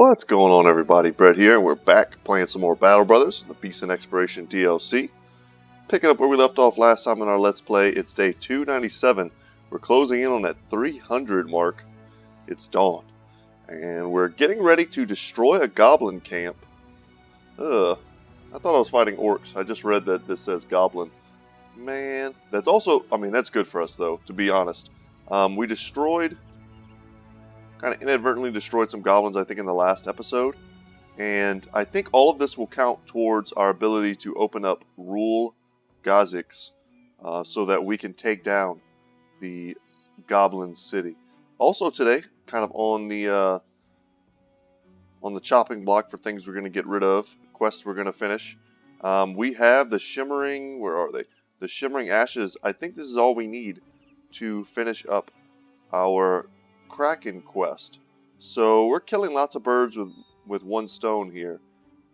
What's going on, everybody? Brett here, and we're back playing some more Battle Brothers, the Beast and Exploration DLC. Picking up where we left off last time in our Let's Play, it's day 297. We're closing in on that 300 mark. It's dawn. And we're getting ready to destroy a goblin camp. I thought I was fighting orcs. I just read that this says goblin. Man, that's also, that's good for us though, to be honest. We kind of inadvertently destroyed some goblins, I think, in the last episode. And I think all of this will count towards our ability to open up Rule Gaziks so that we can take down the Goblin City. Also today, kind of on the chopping block for things we're going to get rid of, quests we're going to finish. We have the Shimmering, where are they? The Shimmering Ashes. I think this is all we need to finish up our Kraken quest. So we're killing lots of birds with one stone here.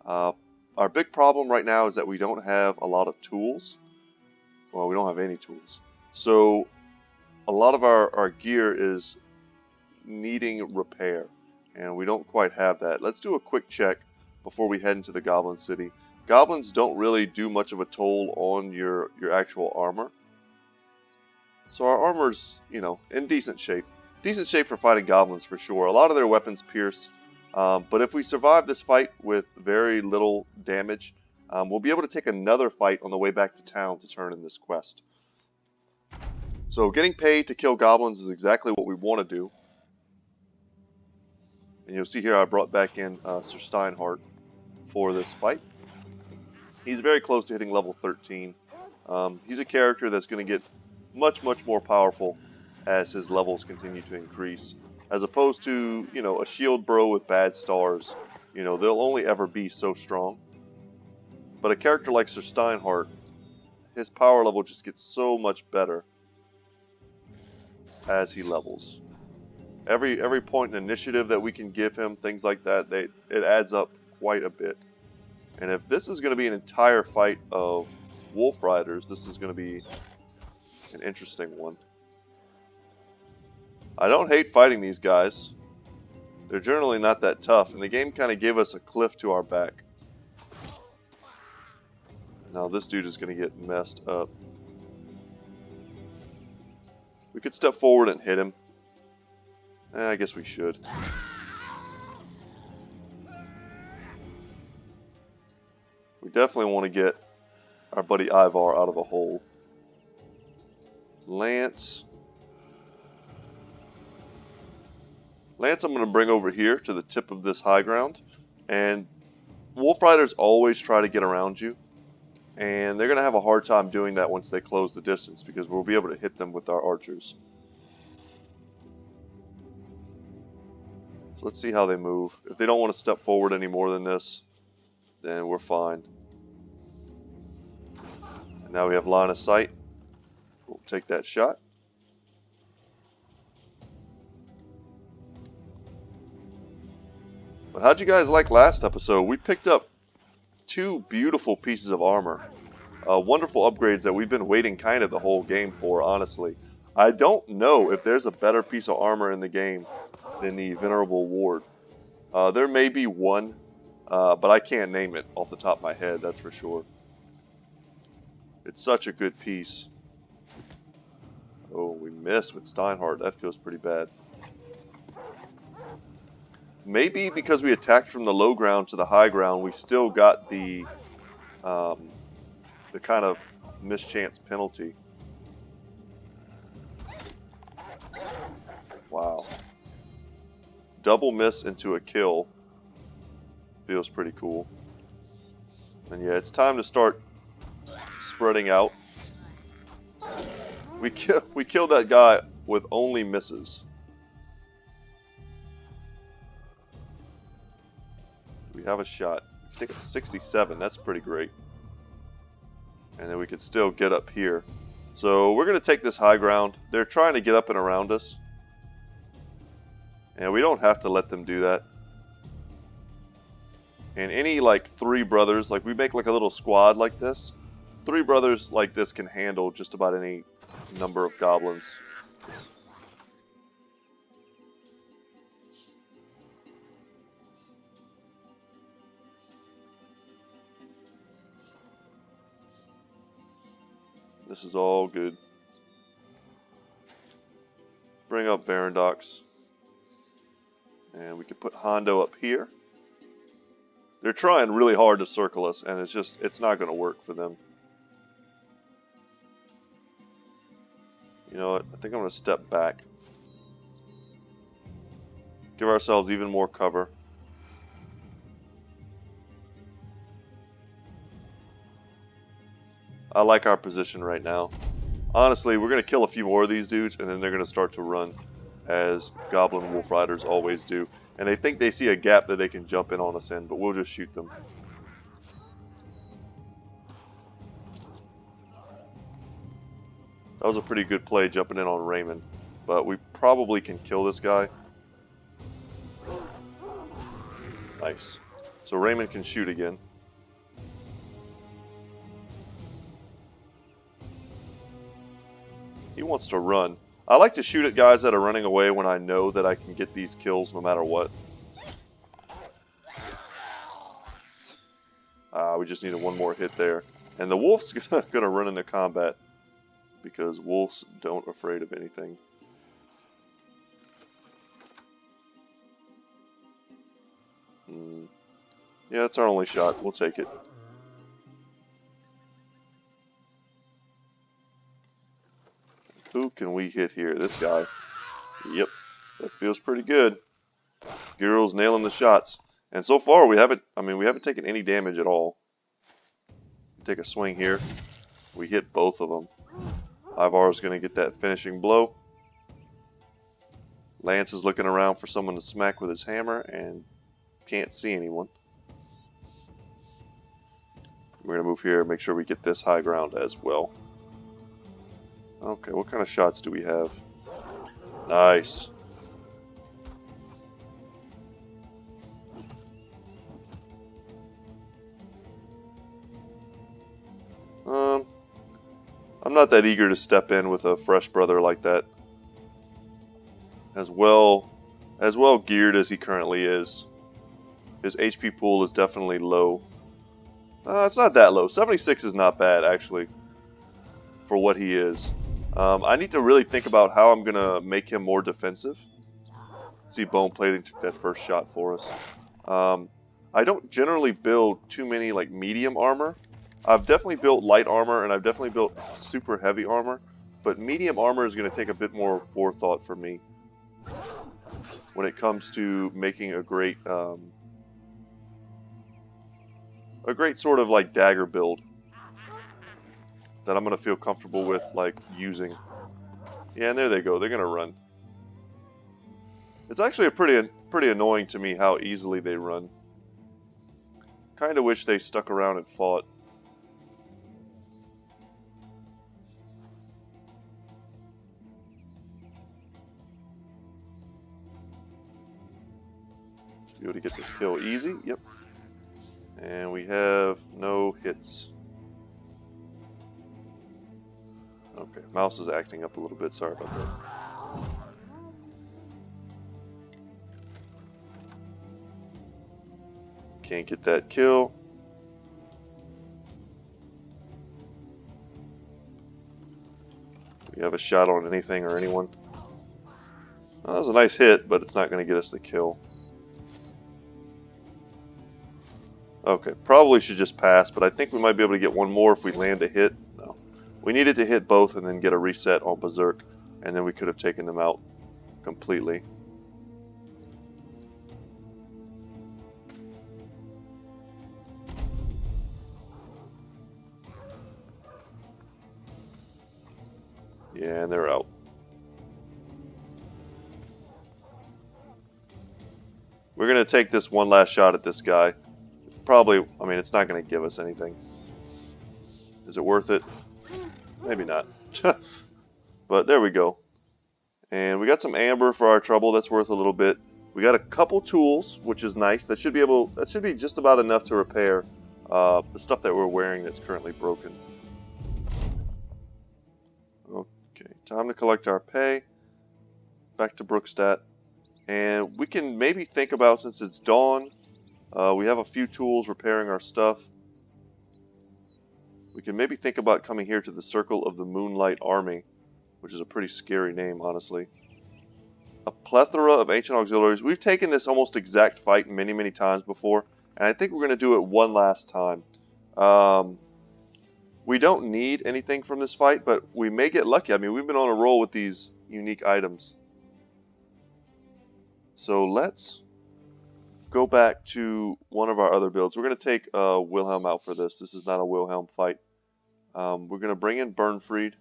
Our big problem right now is that we don't have a lot of tools. Well, we don't have any tools. So a lot of our gear is needing repair, and we don't quite have that. Let's do a quick check before we head into the Goblin City. Goblins don't really do much of a toll on your actual armor. So our armor's, in decent shape. Decent shape for fighting goblins for sure. A lot of their weapons pierce, but if we survive this fight with very little damage, we'll be able to take another fight on the way back to town to turn in this quest. So getting paid to kill goblins is exactly what we want to do. And you'll see here I brought back in Sir Steinhardt for this fight. He's very close to hitting level 13. He's a character that's going to get much more powerful as his levels continue to increase, as opposed to, a shield bro with bad stars. They'll only ever be so strong. But a character like Sir Steinhardt, his power level just gets so much better as he levels. Every point in initiative that we can give him, things like that, it adds up quite a bit. And if this is going to be an entire fight of wolf riders, this is going to be an interesting one. I don't hate fighting these guys. They're generally not that tough, and the game kind of gave us a cliff to our back. Now this dude is going to get messed up. We could step forward and hit him. I guess we should. We definitely want to get our buddy Ivar out of the hole. Lance I'm going to bring over here to the tip of this high ground, and wolf riders always try to get around you, and they're going to have a hard time doing that once they close the distance, because we'll be able to hit them with our archers. So let's see how they move. If they don't want to step forward any more than this, then we're fine. And now we have line of sight. We'll take that shot. But how'd you guys like last episode? We picked up 2 beautiful pieces of armor. Wonderful upgrades that we've been waiting kind of the whole game for, honestly. I don't know if there's a better piece of armor in the game than the Venerable Ward. There may be one, but I can't name it off the top of my head, that's for sure. It's such a good piece. Oh, we missed with Steinhardt. That feels pretty bad. Maybe because we attacked from the low ground to the high ground, we still got the kind of mischance penalty. Wow. Double miss into a kill. Feels pretty cool. And yeah, it's time to start spreading out. We killed that guy with only misses. We have a shot. I think it's 67. That's pretty great. And then we could still get up here. So we're going to take this high ground. They're trying to get up and around us. And we don't have to let them do that. And any 3 brothers, we make a little squad like this. 3 brothers like this can handle just about any number of goblins. This is all good. Bring up Varandox. And we can put Hondo up here. They're trying really hard to circle us, and it's not going to work for them. You know what? I think I'm going to step back. Give ourselves even more cover. I like our position right now. Honestly, we're going to kill a few more of these dudes, and then they're going to start to run, as Goblin Wolf Riders always do. And they think they see a gap that they can jump in on us in, but we'll just shoot them. That was a pretty good play jumping in on Raymond, but we probably can kill this guy. Nice. So Raymond can shoot again. He wants to run. I like to shoot at guys that are running away when I know that I can get these kills no matter what. We just needed one more hit there. And the wolf's going to run into combat, because wolves don't afraid of anything. Yeah, that's our only shot. We'll take it. Who can we hit here? This guy. Yep, that feels pretty good. Giro's nailing the shots. And so far we haven't taken any damage at all. Take a swing here. We hit both of them. Ivar's going to get that finishing blow. Lance is looking around for someone to smack with his hammer and can't see anyone. We're going to move here and make sure we get this high ground as well. Okay, what kind of shots do we have? Nice. I'm not that eager to step in with a fresh brother like that. As well geared as he currently is. His HP pool is definitely low. It's not that low. 76 is not bad, actually, for what he is. I need to really think about how I'm going to make him more defensive. See, Bone Plating took that first shot for us. I don't generally build too many like medium armor. I've definitely built light armor, and I've definitely built super heavy armor. But medium armor is going to take a bit more forethought for me when it comes to making a great sort of like dagger build that I'm going to feel comfortable with like using. Yeah, and there they go. They're going to run. It's actually pretty annoying to me how easily they run. Kind of wish they stuck around and fought. Be able to get this kill easy. Yep. And we have no hits. Okay, mouse is acting up a little bit. Sorry about that. Can't get that kill. We have a shot on anything or anyone. Well, that was a nice hit, but it's not going to get us the kill. Okay, probably should just pass, but I think we might be able to get one more if we land a hit. No. We needed to hit both and then get a reset on Berserk, and then we could have taken them out completely. Yeah, and they're out. We're going to take this one last shot at this guy. Probably, I mean, it's not going to give us anything. Is it worth it? Maybe not. But there we go. And we got some amber for our trouble. That's worth a little bit. We got a couple tools, which is nice. That should be just about enough to repair the stuff that we're wearing that's currently broken. Okay, time to collect our pay. Back to Brookstadt. And we can maybe think about, since it's dawn, we have a few tools repairing our stuff. We can maybe think about coming here to the Circle of the Moonlight Army, which is a pretty scary name, honestly. A plethora of ancient auxiliaries. We've taken this almost exact fight many, many times before, and I think we're going to do it one last time. We don't need anything from this fight, but we may get lucky. I mean, we've been on a roll with these unique items. So let's go back to one of our other builds. We're going to take Wilhelm out for this. This is not a Wilhelm fight. We're going to bring in Bernfried.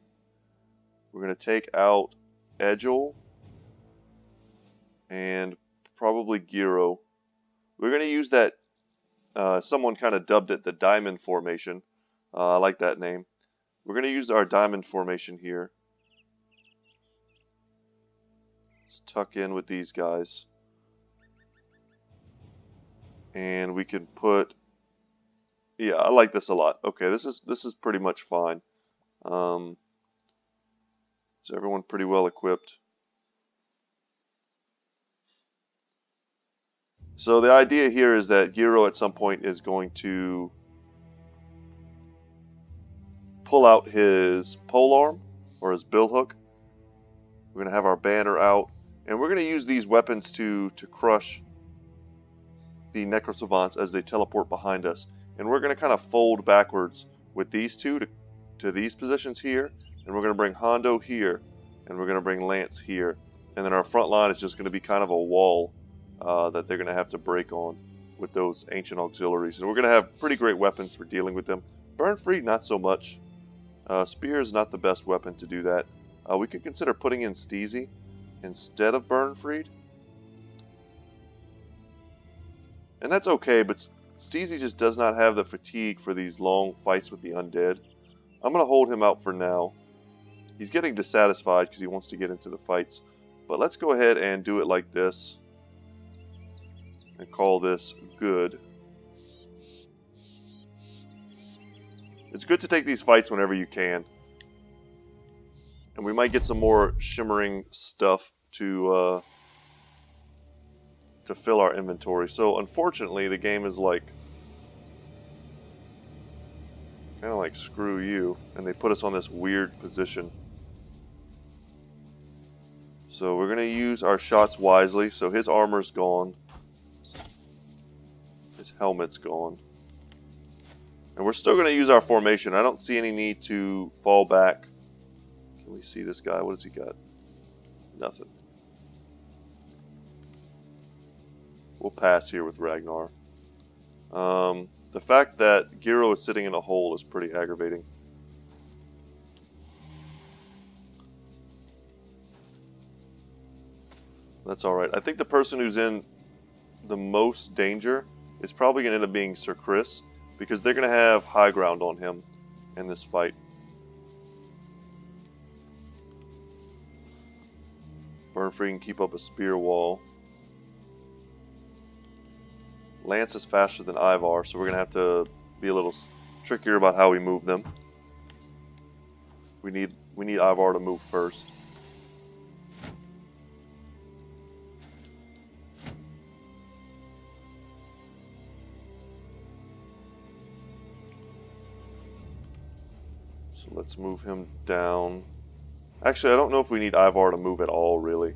We're going to take out Egil and probably Giro. We're going to use that, someone kind of dubbed it the Diamond Formation. I like that name. We're going to use our Diamond Formation here. Let's tuck in with these guys. And we can put... Yeah, I like this a lot. Okay, this is pretty much fine. Is everyone pretty well equipped? So the idea here is that Giro at some point is going to pull out his polearm or his billhook. We're going to have our banner out, and we're going to use these weapons to crush the necrosavants as they teleport behind us. And we're going to kind of fold backwards with these two to these positions here, and we're going to bring Hondo here, and we're going to bring Lance here, and then our front line is just going to be kind of a wall that they're going to have to break on with those ancient auxiliaries. And we're going to have pretty great weapons for dealing with them. Bernfried, not so much. Spear is not the best weapon to do that. We could consider putting in Steezy instead of Bernfried. And that's okay, but Steezy just does not have the fatigue for these long fights with the undead. I'm going to hold him out for now. He's getting dissatisfied because he wants to get into the fights. But let's go ahead and do it like this. And call this good. It's good to take these fights whenever you can. And we might get some more shimmering stuff to fill our inventory. So unfortunately the game is like kind of like screw you, and they put us on this weird position. So we're going to use our shots wisely. So his armor's gone. His helmet's gone. And we're still going to use our formation. I don't see any need to fall back. Can we see this guy? What has he got? Nothing. We'll pass here with Ragnar. The fact that Giro is sitting in a hole is pretty aggravating. That's alright. I think the person who's in the most danger is probably going to end up being Sir Chris, because they're going to have high ground on him in this fight. Bernfried can keep up a spear wall. Lance is faster than Ivar, so we're going to have to be a little trickier about how we move them. We need Ivar to move first. So let's move him down. Actually, I don't know if we need Ivar to move at all, really.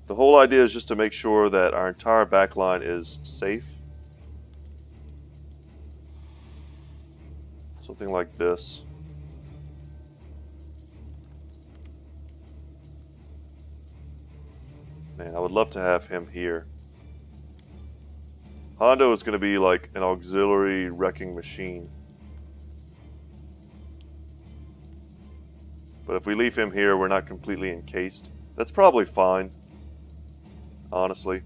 The whole idea is just to make sure that our entire backline is safe. Something like this. Man, I would love to have him here. Hondo is going to be like an auxiliary wrecking machine. But if we leave him here, we're not completely encased. That's probably fine. Honestly,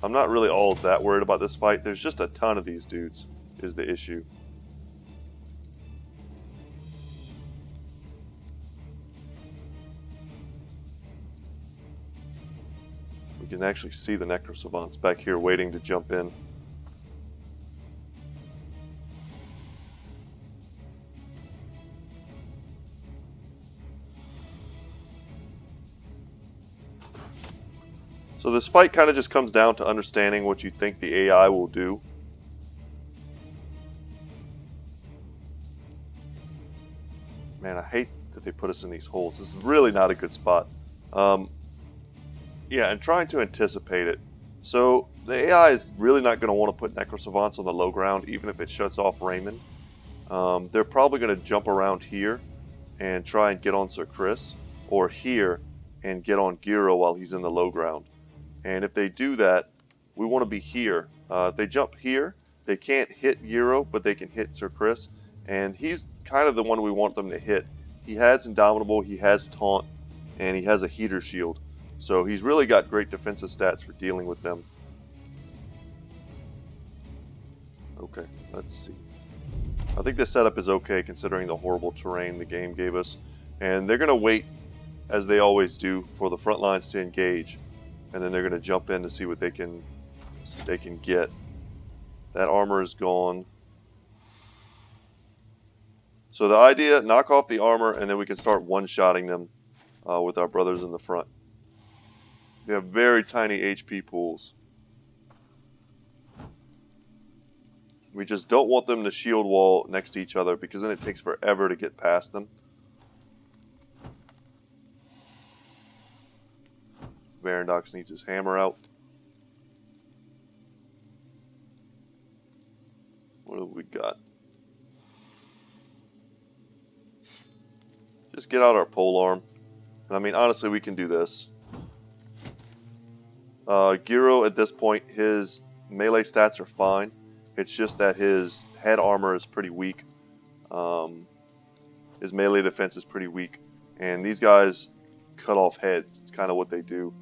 I'm not really all that worried about this fight. There's just a ton of these dudes is the issue. We can actually see the necrosavants back here waiting to jump in. So this fight kind of just comes down to understanding what you think the AI will do. that they put us in these holes. This is really not a good spot. Yeah, and trying to anticipate it. So the AI is really not going to want to put Necrosavants on the low ground, even if it shuts off Raymond. They're probably going to jump around here and try and get on Sir Chris, or here and get on Giro while he's in the low ground. And if they do that, we want to be here. If they jump here, they can't hit Giro, but they can hit Sir Chris, and he's kind of the one we want them to hit. He has Indomitable, he has Taunt, and he has a Heater Shield. So he's really got great defensive stats for dealing with them. Okay, let's see. I think this setup is okay considering the horrible terrain the game gave us. And they're going to wait, as they always do, for the front lines to engage. And then they're going to jump in to see what they can get. That armor is gone. So the idea, knock off the armor, and then we can start one-shotting them with our brothers in the front. We have very tiny HP pools. We just don't want them to shield wall next to each other because then it takes forever to get past them. Varandox needs his hammer out. What have we got? Just get out our polearm. And I mean, honestly, we can do this. Giro, at this point, his melee stats are fine. It's just that his head armor is pretty weak. His melee defense is pretty weak. And these guys cut off heads. It's kind of what they do.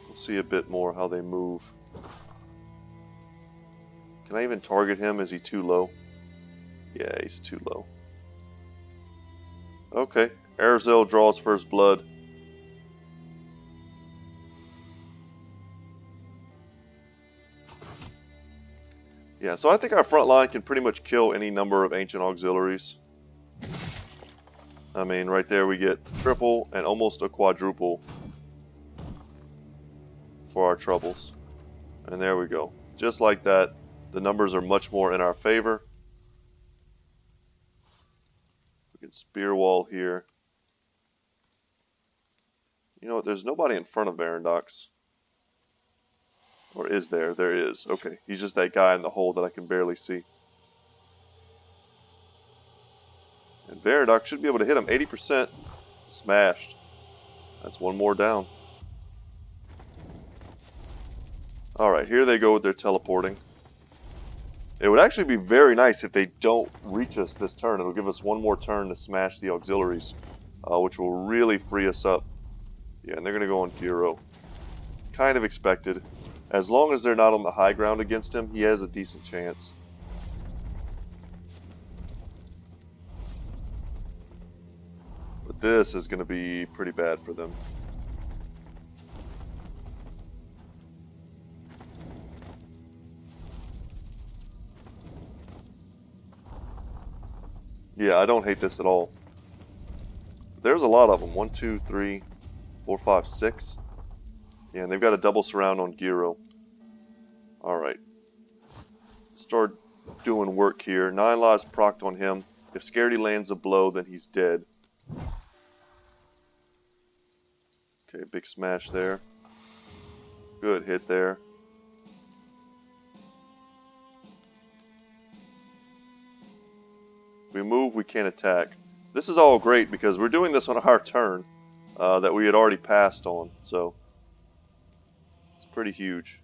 We'll see a bit more how they move. Can I even target him? Is he too low? Yeah, he's too low. Okay, Arizil draws first blood. Yeah, so I think our front line can pretty much kill any number of ancient auxiliaries. I mean, right there we get triple and almost a quadruple for our troubles. And there we go. Just like that, the numbers are much more in our favor. We can spear wall here. You know what, there's nobody in front of Varandox. Or is there? There is. Okay, he's just that guy in the hole that I can barely see. And Varandox should be able to hit him 80%. Smashed. That's one more down. Alright, here they go with their teleporting. It would actually be very nice if they don't reach us this turn. It'll give us one more turn to smash the auxiliaries, which will really free us up. Yeah, and they're going to go on Giro. Kind of expected. As long as they're not on the high ground against him, he has a decent chance. But this is going to be pretty bad for them. Yeah, I don't hate this at all. There's a lot of them. 1, 2, 3, 4, 5, 6. Yeah, and they've got a double surround on Giro. Alright. Start doing work here. 9 lives procced on him. If Scaredy lands a blow, then he's dead. Okay, big smash there. Good hit there. If we move, we can't attack. This is all great because we're doing this on our turn that we had already passed on, so it's pretty huge.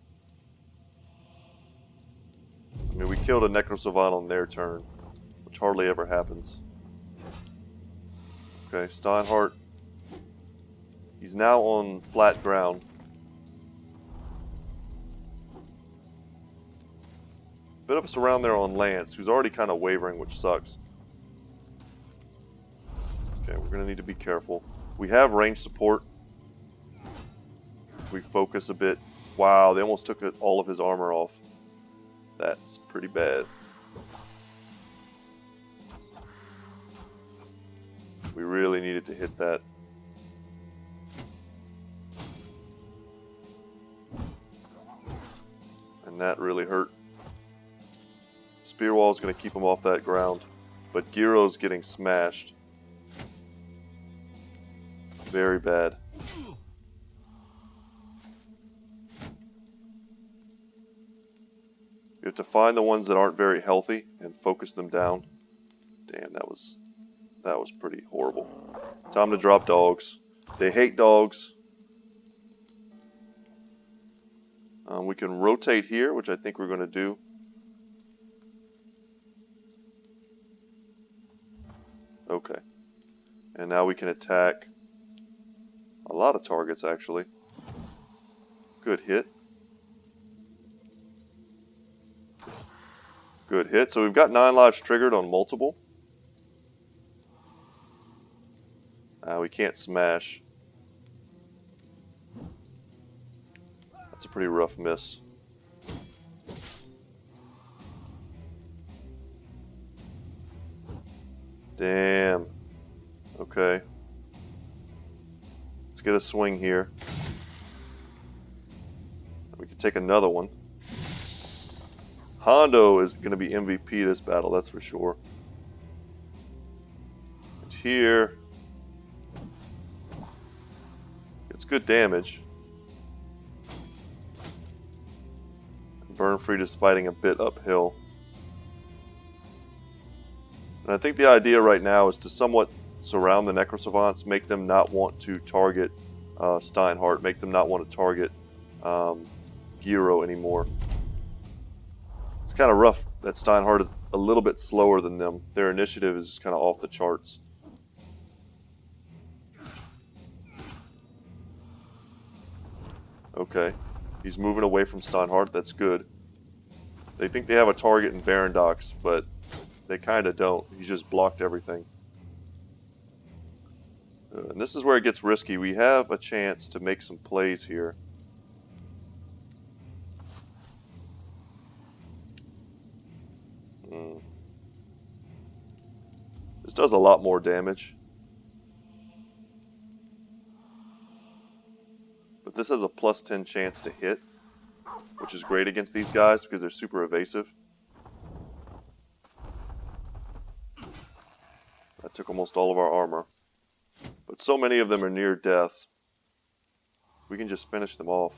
I mean, we killed a Necrosavant on their turn, which hardly ever happens. Okay, Steinhardt. He's now on flat ground. Bit of a surround there on Lance, who's already kind of wavering, which sucks. Okay, we're going to need to be careful. We have range support. If we focus a bit. Wow, they almost took all of his armor off. That's pretty bad. We really needed to hit that. And that really hurt. Spear wall is going to keep him off that ground. But Giro's getting smashed. Very bad. You have to find the ones that aren't very healthy and focus them down. Damn, that was pretty horrible. Time to drop dogs. They hate dogs. We can rotate here, which I think we're going to do. Okay. And now we can attack a lot of targets, actually. Good hit. Good hit. So we've got 9 lives triggered on multiple. We can't smash. That's a pretty rough miss. Damn. Okay. Let's get a swing here. We can take another one. Hondo is going to be MVP this battle, that's for sure. And here, it's good damage. Burnfried is fighting a bit uphill. And I think the idea right now is to somewhat surround the Necrosavants, make them not want to target Steinhardt, make them not want to target Giro anymore. It's kind of rough that Steinhardt is a little bit slower than them. Their initiative is just kind of off the charts. Okay, he's moving away from Steinhardt. That's good. They think they have a target in Barondox, but they kind of don't. He just blocked everything. And this is where it gets risky. We have a chance to make some plays here. This does a lot more damage. But this has a plus 10 chance to hit, which is great against these guys because they're super evasive. That took almost all of our armor. But so many of them are near death. We can just finish them off.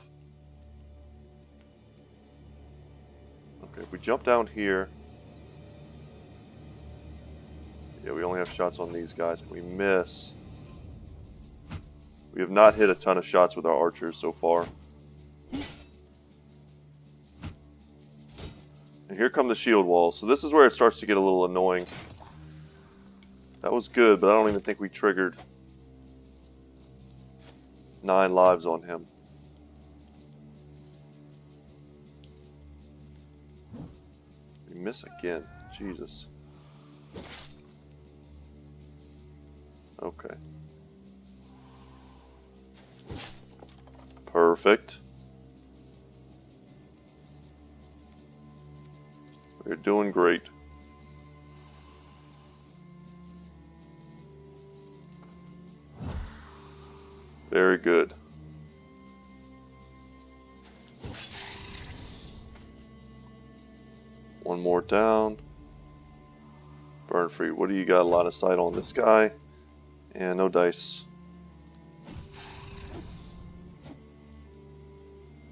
Okay, if we jump down here... Yeah, we only have shots on these guys, but we miss. We have not hit a ton of shots with our archers so far. And here come the shield walls. So this is where it starts to get a little annoying. That was good, but I don't even think we triggered 9 lives on him. We miss again. Jesus. Okay. Perfect. We're doing great. Very good. One more down. Burnfried, what do you got? A line of sight on this guy? And no dice.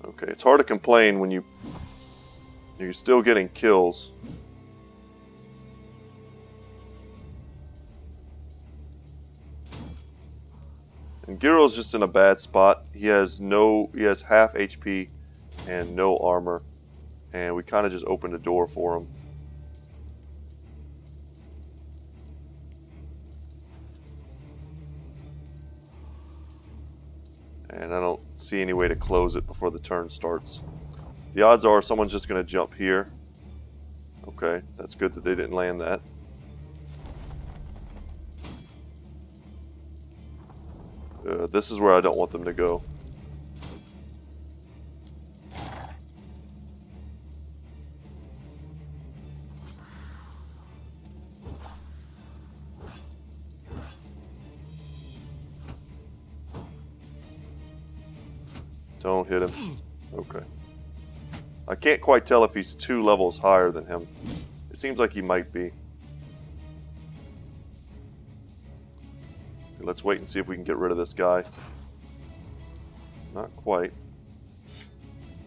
Okay, it's hard to complain when you're still getting kills. And Giro's just in a bad spot. He has half HP and no armor. And we kind of just opened a door for him. And I don't see any way to close it before the turn starts. The odds are someone's just going to jump here. Okay, that's good that they didn't land that. This is where I don't want them to go. Don't hit him. Okay. I can't quite tell if he's 2 levels higher than him. It seems like he might be. Let's wait and see if we can get rid of this guy. Not quite.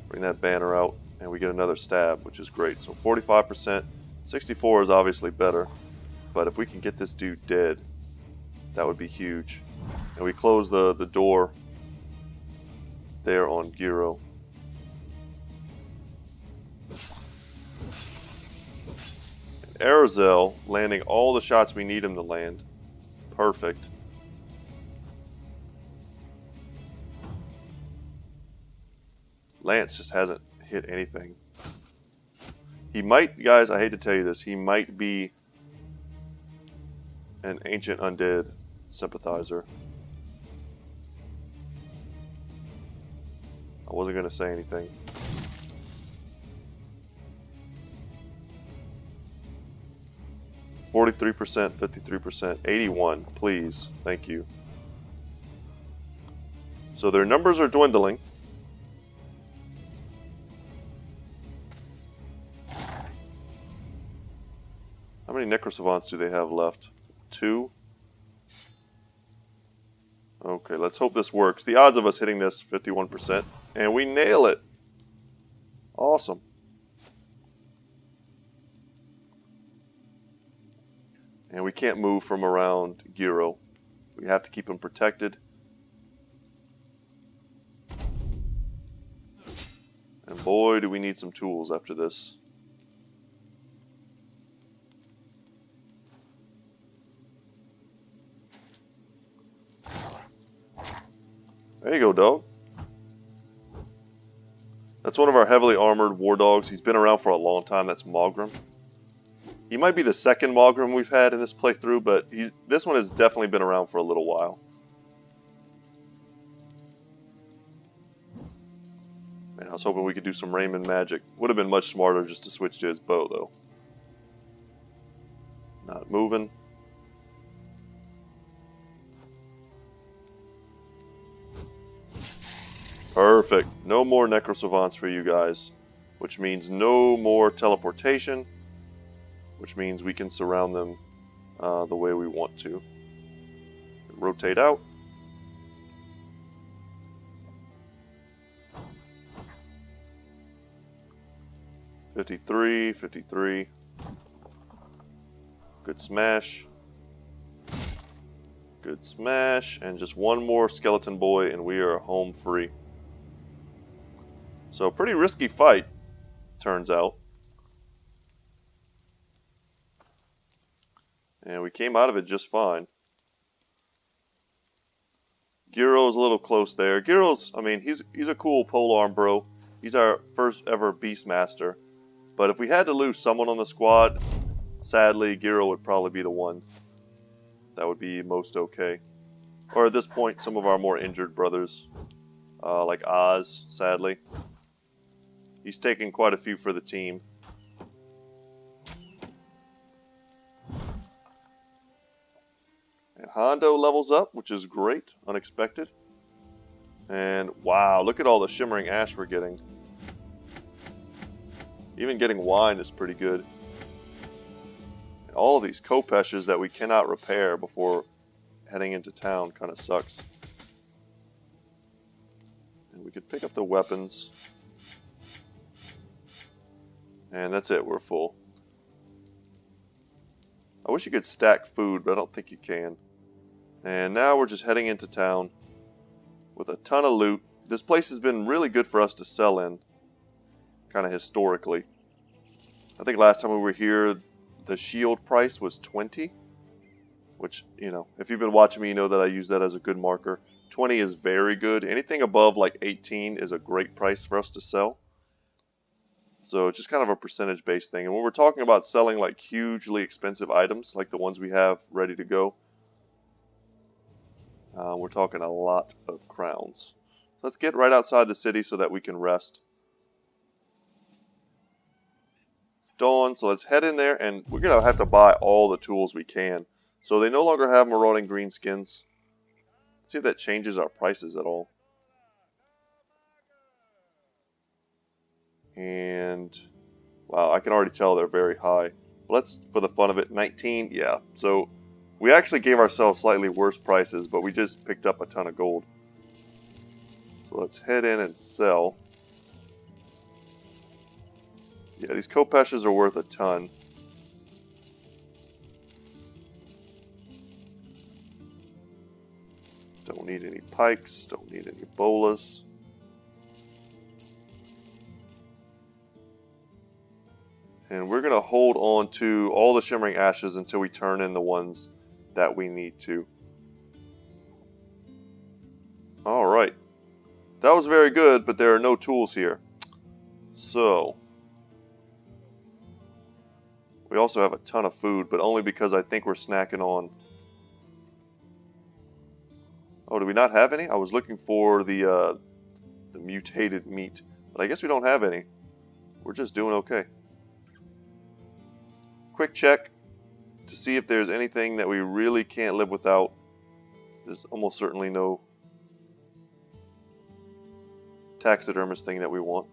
Bring that banner out, and we get another stab, which is great. So 45%. 64 is obviously better. But if we can get this dude dead, that would be huge. And we close the door there on Giro. And Arazel landing all the shots we need him to land. Perfect. Lance just hasn't hit anything. He might, guys, I hate to tell you this, he might be an ancient undead sympathizer. I wasn't going to say anything. %, 53%, 81, please. Thank you. So their numbers are dwindling. How many Necrosavants do they have left? 2? Okay, let's hope this works. The odds of us hitting this, 51%. And we nail it. Awesome. And we can't move from around Giro. We have to keep him protected. And boy, do we need some tools after this. There you go, dog. That's one of our heavily armored war dogs. He's been around for a long time. That's Mogrim. He might be the second Mogrim we've had in this playthrough, but this one has definitely been around for a little while. Man, I was hoping we could do some Raymond magic. Would have been much smarter just to switch to his bow, though. Not moving. Perfect. No more Necrosavants for you guys. Which means no more teleportation. Which means we can surround them the way we want to. Rotate out. $53, $53. Good smash. Good smash. And just one more skeleton boy and we are home free. So pretty risky fight, turns out. And we came out of it just fine. Giro's a little close there. Giro's, I mean, he's a cool polearm bro. He's our first ever Beastmaster. But if we had to lose someone on the squad, sadly, Giro would probably be the one that would be most okay. Or at this point, some of our more injured brothers, like Oz, sadly. He's taken quite a few for the team. And Hondo levels up, which is great, unexpected. And wow, look at all the shimmering ash we're getting. Even getting wine is pretty good. And all of these kopeshes that we cannot repair before heading into town kind of sucks. And we could pick up the weapons. And that's it, we're full. I wish you could stack food, but I don't think you can. And now we're just heading into town with a ton of loot. This place has been really good for us to sell in, kind of historically. I think last time we were here, the shield price was 20, which, you know, if you've been watching me, you know that I use that as a good marker. 20 is very good. Anything above like 18 is a great price for us to sell. So it's just kind of a percentage-based thing. And when we're talking about selling like hugely expensive items, like the ones we have ready to go, we're talking a lot of crowns. Let's get right outside the city so that we can rest. It's dawn, so let's head in there, and we're going to have to buy all the tools we can. So they no longer have marauding greenskins. Let's see if that changes our prices at all. And wow, I can already tell they're very high. Let's, for the fun of it, 19. Yeah, so we actually gave ourselves slightly worse prices, but we just picked up a ton of gold. So let's head in and sell. Yeah, these kopeshes are worth a ton. Don't need any pikes, don't need any bolas. And we're going to hold on to all the shimmering ashes until we turn in the ones that we need to. Alright. That was very good, but there are no tools here. So, we also have a ton of food, but only because I think we're snacking on... Oh, do we not have any? I was looking for the mutated meat, but I guess we don't have any. We're just doing okay. Quick check to see if there's anything that we really can't live without. There's almost certainly no taxidermist thing that we want.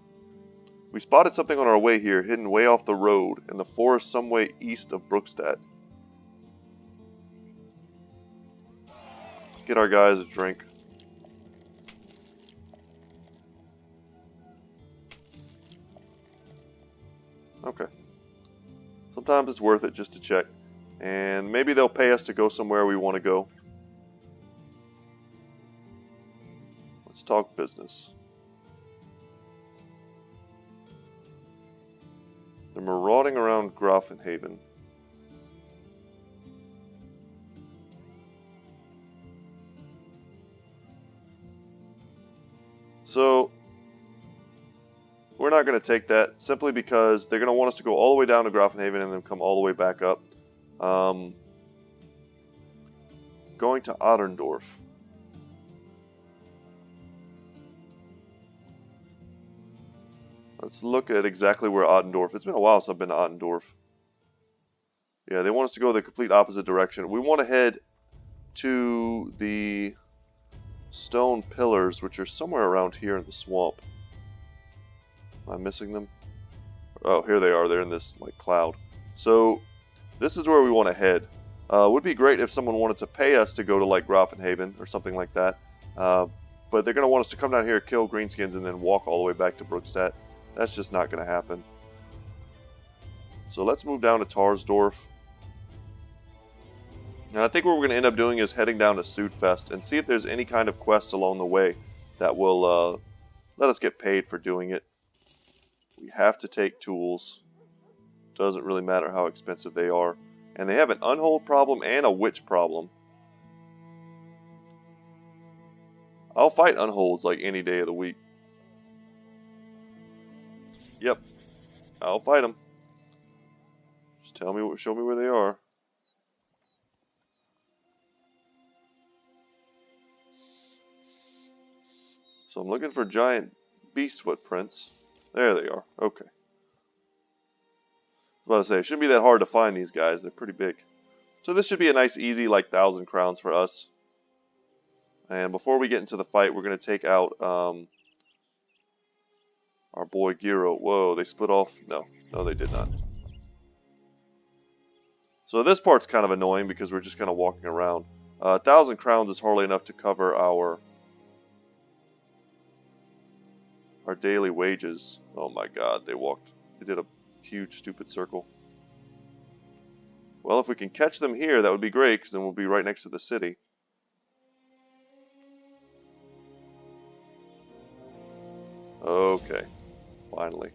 We spotted something on our way here, hidden way off the road in the forest some way east of Brookstadt. Get our guys a drink. Okay. Sometimes it's worth it just to check. And maybe they'll pay us to go somewhere we want to go. Let's talk business. They're marauding around Grafenhaven. So, we're not going to take that simply because they're going to want us to go all the way down to Grafenhaven and then come all the way back up. Going to Otterndorf. Let's look at exactly where Otterndorf. It's been a while since I've been to Otterndorf. Yeah, they want us to go the complete opposite direction. We want to head to the stone pillars, which are somewhere around here in the swamp. Am I missing them? Oh, here they are. They're in this like cloud. So this is where we want to head. Would be great if someone wanted to pay us to go to like Grafenhaven or something like that. But they're going to want us to come down here, kill greenskins, and then walk all the way back to Brookstadt. That's just not going to happen. So let's move down to Tarsdorf. And I think what we're going to end up doing is heading down to Sudfest and see if there's any kind of quest along the way that will let us get paid for doing it. We have to take tools. Doesn't really matter how expensive they are. And they have an unhold problem and a witch problem. I'll fight unholds like any day of the week. Yep, I'll fight them. Just tell me, show me where they are. So I'm looking for giant beast footprints. There they are. Okay. I was about to say, it shouldn't be that hard to find these guys. They're pretty big. So this should be a nice, easy, like 1,000 crowns for us. And before we get into the fight, we're going to take out our boy Giro. Whoa, they split off? No, they did not. So this part's kind of annoying because we're just kind of walking around. 1,000 crowns is hardly enough to cover our daily wages. Oh my god, they did a huge stupid circle. Well, if we can catch them here, that would be great, because then we'll be right next to the city. Okay, finally.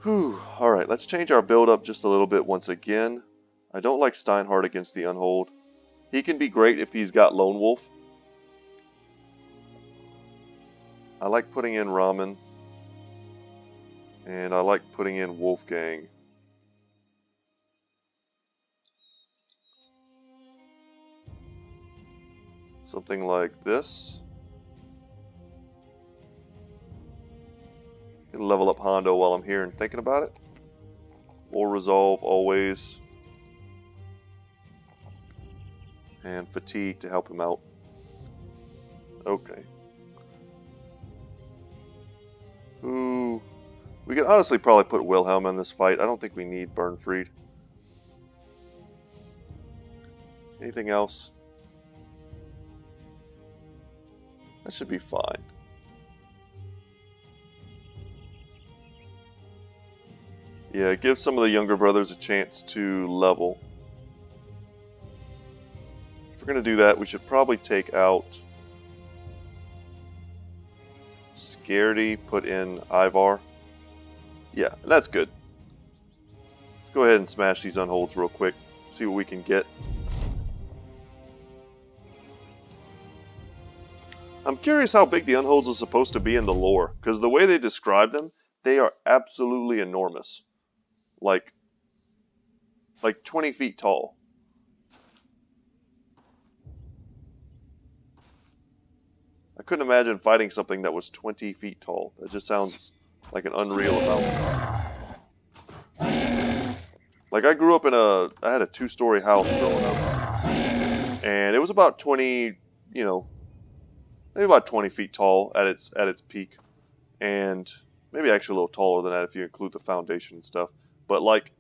Whew, alright, let's change our build up just a little bit once again. I don't like Steinhardt against the Unhold. He can be great if he's got Lone Wolf. I like putting in Ramen. And I like putting in Wolfgang. Something like this. Can level up Hondo while I'm here and thinking about it. Or Resolve always. And Fatigue to help him out. Okay. Ooh. We could honestly probably put Wilhelm in this fight. I don't think we need Bernfried. Anything else? That should be fine. Yeah, give some of the younger brothers a chance to level. If we're going to do that, we should probably take out Scaredy, put in Ivar. Yeah, that's good. Let's go ahead and smash these unholds real quick. See what we can get. I'm curious how big the unholds are supposed to be in the lore, because the way they describe them, they are absolutely enormous. Like 20 feet tall. I couldn't imagine fighting something that was 20 feet tall. That just sounds like an unreal amount. Like, I grew up in I had a 2-story house growing up. And it was about 20, you know, maybe about 20 feet tall at its peak. And maybe actually a little taller than that if you include the foundation and stuff. But like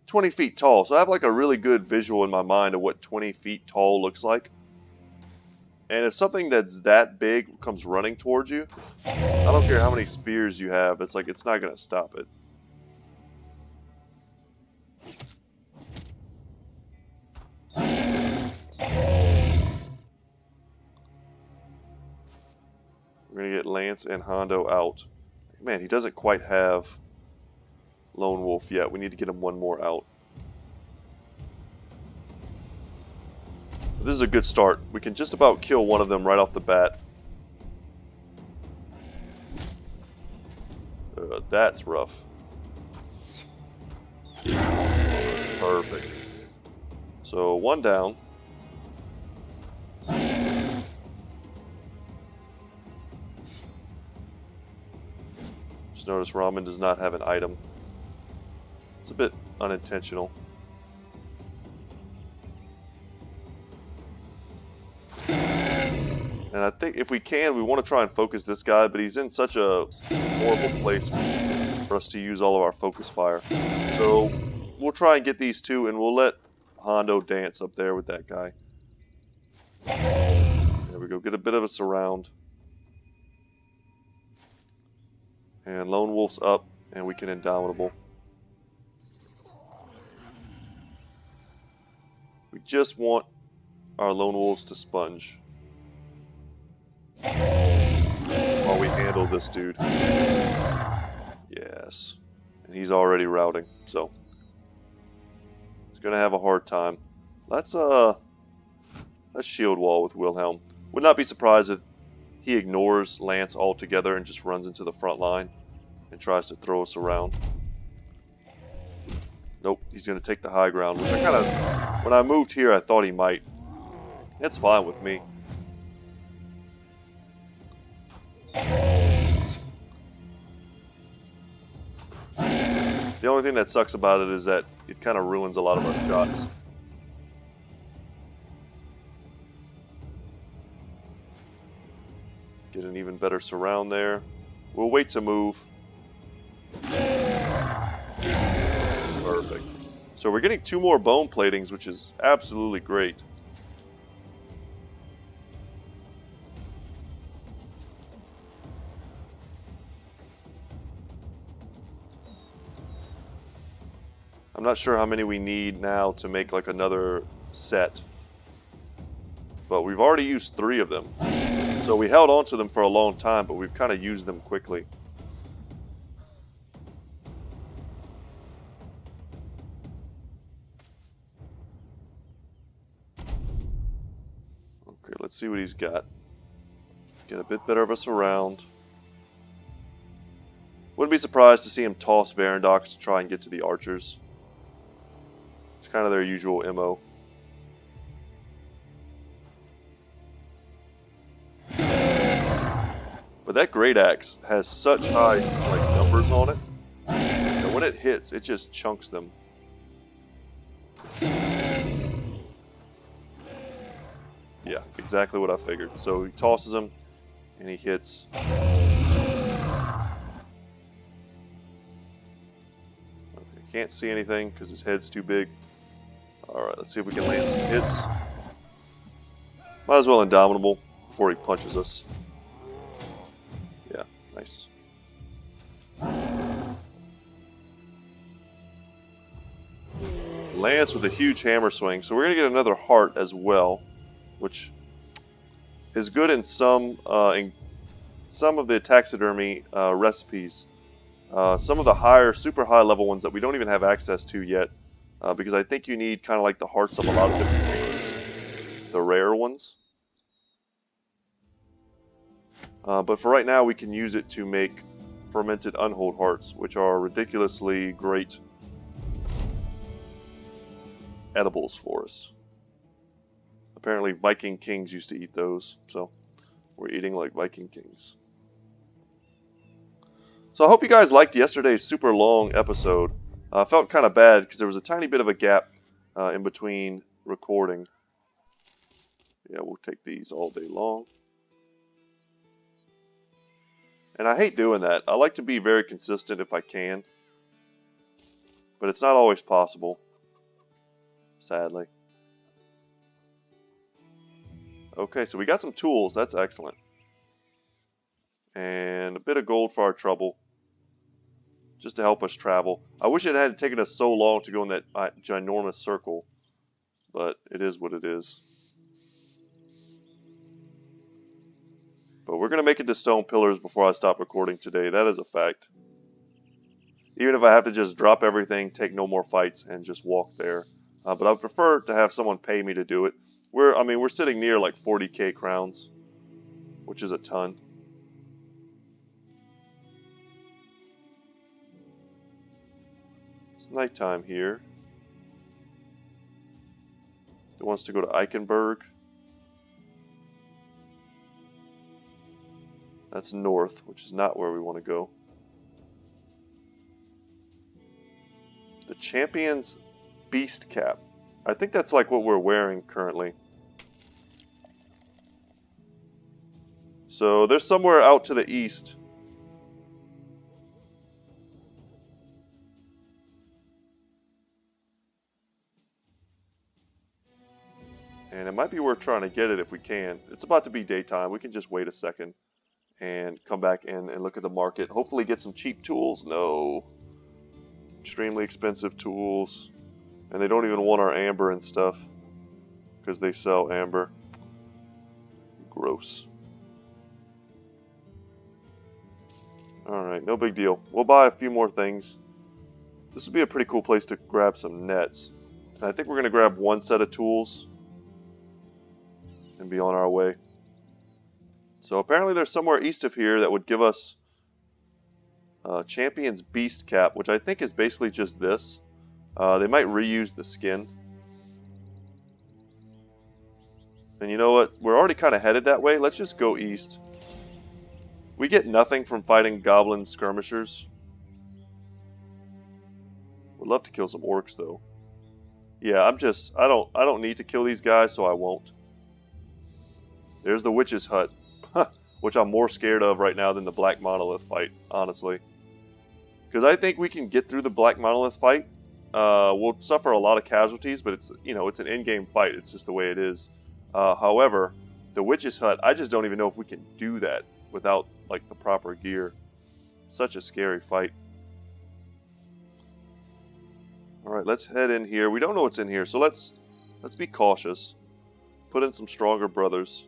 20 feet tall. So I have like a really good visual in my mind of what 20 feet tall looks like. And if something that's that big comes running towards you, I don't care how many spears you have, it's like it's not going to stop it. We're going to get Lance and Hondo out. Man, he doesn't quite have Lone Wolf yet. We need to get him one more out. But this is a good start. We can just about kill one of them right off the bat. That's rough. Perfect. So, one down. Just notice Ramen does not have an item. It's a bit unintentional. And I think if we can, we want to try and focus this guy, but he's in such a horrible place for us to use all of our focus fire. So we'll try and get these two, and we'll let Hondo dance up there with that guy. There we go. Get a bit of a surround. And Lone Wolf's up, and we can Indomitable. We just want our Lone Wolves to sponge while we handle this dude. Yes. And he's already routing, so he's gonna have a hard time. Let's shield wall with Wilhelm. Would not be surprised if he ignores Lance altogether and just runs into the front line and tries to throw us around. Nope, he's gonna take the high ground, which when I moved here I thought he might. That's fine with me. The only thing that sucks about it is that it kind of ruins a lot of our shots. Get an even better surround there. We'll wait to move. Perfect. So we're getting 2 more bone platings, which is absolutely great. I'm not sure how many we need now to make like another set. But we've already used 3 of them. So we held on to them for a long time, but we've kind of used them quickly. Okay, let's see what he's got. Get a bit better of a surround. Wouldn't be surprised to see him toss Varandox to try and get to the archers. It's kind of their usual MO. But that Great Axe has such high numbers on it that when it hits, it just chunks them. Yeah, exactly what I figured. So he tosses him, and he hits. Can't see anything because his head's too big. Alright, let's see if we can land some hits. Might as well Indomitable before he punches us. Yeah, nice. Lance with a huge hammer swing. So we're going to get another heart as well, which is good in some of the taxidermy recipes. Some of the super high level ones that we don't even have access to yet, because I think you need kind of like the hearts of a lot of different things, the rare ones. But for right now, we can use it to make fermented unhold hearts, which are ridiculously great edibles for us. Apparently Viking kings used to eat those, so we're eating like Viking kings. So I hope you guys liked yesterday's super long episode. I felt kind of bad because there was a tiny bit of a gap in between recording. Yeah, we'll take these all day long. And I hate doing that. I like to be very consistent if I can, but it's not always possible, sadly. Okay, so we got some tools. That's excellent. And a bit of gold for our trouble, just to help us travel. I wish it had taken us so long to go in that ginormous circle, but it is what it is. But we're going to make it to stone pillars before I stop recording today. That is a fact. Even if I have to just drop everything, take no more fights, and just walk there. But I would prefer to have someone pay me to do it. We're sitting near like 40k crowns, which is a ton. It's nighttime here. It wants to go to Eichenberg. That's north, which is not where we want to go. The Champion's Beast Cap. I think that's like what we're wearing currently. So there's somewhere out to the east. And it might be worth trying to get it if we can. It's about to be daytime. We can just wait a second and come back in and look at the market. Hopefully get some cheap tools. No. Extremely expensive tools. And they don't even want our amber and stuff, because they sell amber. Gross. Alright, no big deal. We'll buy a few more things. This would be a pretty cool place to grab some nets. And I think we're going to grab one set of tools and be on our way. So apparently there's somewhere east of here that would give us Champion's Beast Cap, which I think is basically just this. They might reuse the skin. And you know what? We're already kind of headed that way. Let's just go east. We get nothing from fighting goblin skirmishers. Would love to kill some orcs though. Yeah, I don't need to kill these guys, so I won't. There's the witch's hut, which I'm more scared of right now than the Black Monolith fight, honestly. Because I think we can get through the Black Monolith fight. We'll suffer a lot of casualties, but it's an in-game fight. It's just the way it is. However, the witch's hut, I just don't even know if we can do that without like the proper gear. Such a scary fight. All right, let's head in here. We don't know what's in here, so let's be cautious. Put in some stronger brothers.